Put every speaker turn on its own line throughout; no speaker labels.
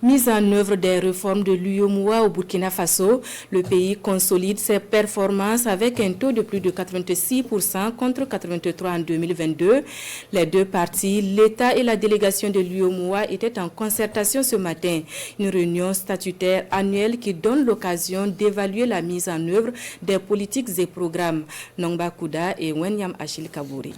Mise en œuvre des réformes de l'UEMOA au Burkina Faso, le pays consolide ses performances avec un taux de plus de 86% contre 83% en 2022. Les deux parties, l'État et la délégation de l'UEMOA, étaient en concertation ce matin. Une réunion statutaire annuelle qui donne l'occasion d'évaluer la mise en œuvre des politiques et programmes. Nongba Kouda et Wenyam Achille Kabouri.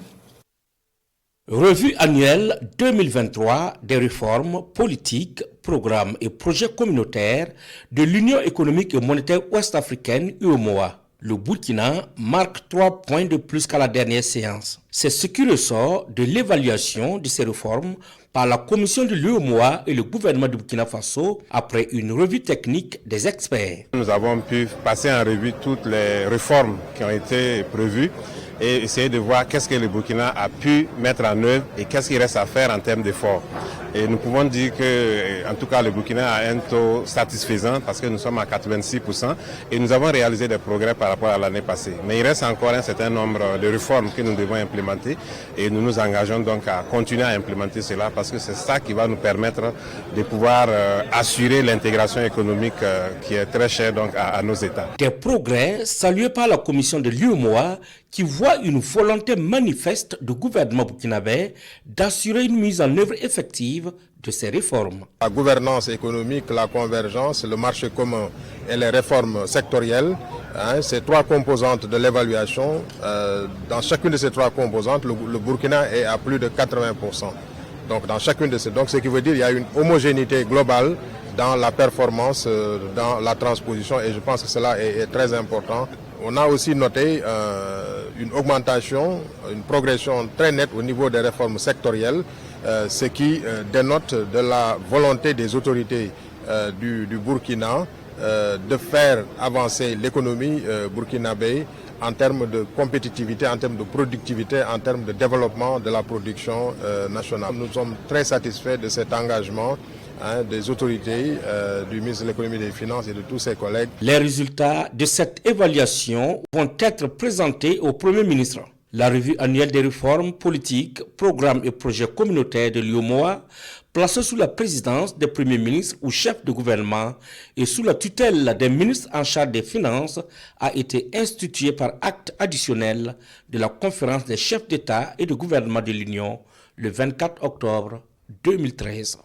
Revue annuelle 2023 des réformes politiques, programmes et projets communautaires de l'Union économique et monétaire ouest-africaine UEMOA. Le Burkina marque 3 points de plus qu'à la dernière séance. C'est ce qui ressort de l'évaluation de ces réformes par la commission de l'UEMOA et le gouvernement du Burkina Faso après une revue technique des experts.
Nous avons pu passer en revue toutes les réformes qui ont été prévues et essayer de voir qu'est-ce que le Burkina a pu mettre en œuvre et qu'est-ce qu'il reste à faire en termes d'efforts. Et nous pouvons dire que, en tout cas, le Burkina a un taux satisfaisant parce que nous sommes à 86% et nous avons réalisé des progrès par rapport à l'année passée. Mais il reste encore un certain nombre de réformes que nous devons implémenter et nous nous engageons donc à continuer à implémenter cela parce que c'est ça qui va nous permettre de pouvoir assurer l'intégration économique qui est très chère donc à nos États.
Des progrès salués par la commission de l'UEMOA qui voit une volonté manifeste du gouvernement burkinabé d'assurer une mise en œuvre effective de ces réformes.
La gouvernance économique, la convergence, le marché commun et les réformes sectorielles, ces trois composantes de l'évaluation, dans chacune de ces trois composantes, le Burkina est à plus de 80%. Donc dans chacune de ces, donc ce qui veut dire qu'il y a une homogénéité globale dans la performance, dans la transposition et je pense que cela est très important. On a aussi noté une augmentation, une progression très nette au niveau des réformes sectorielles, ce qui dénote de la volonté des autorités du Burkina de faire avancer l'économie burkinabé en termes de compétitivité, en termes de productivité, en termes de développement de la production nationale. Nous sommes très satisfaits de cet engagement des autorités, du ministre de l'économie et des finances et de tous ses collègues.
Les résultats de cette évaluation vont être présentés au Premier ministre. La revue annuelle des réformes politiques, programmes et projets communautaires de l'UEMOA, placée sous la présidence des premiers ministres ou chefs de gouvernement et sous la tutelle des ministres en charge des finances, a été instituée par acte additionnel de la conférence des chefs d'État et de gouvernement de l'Union le 24 octobre 2013.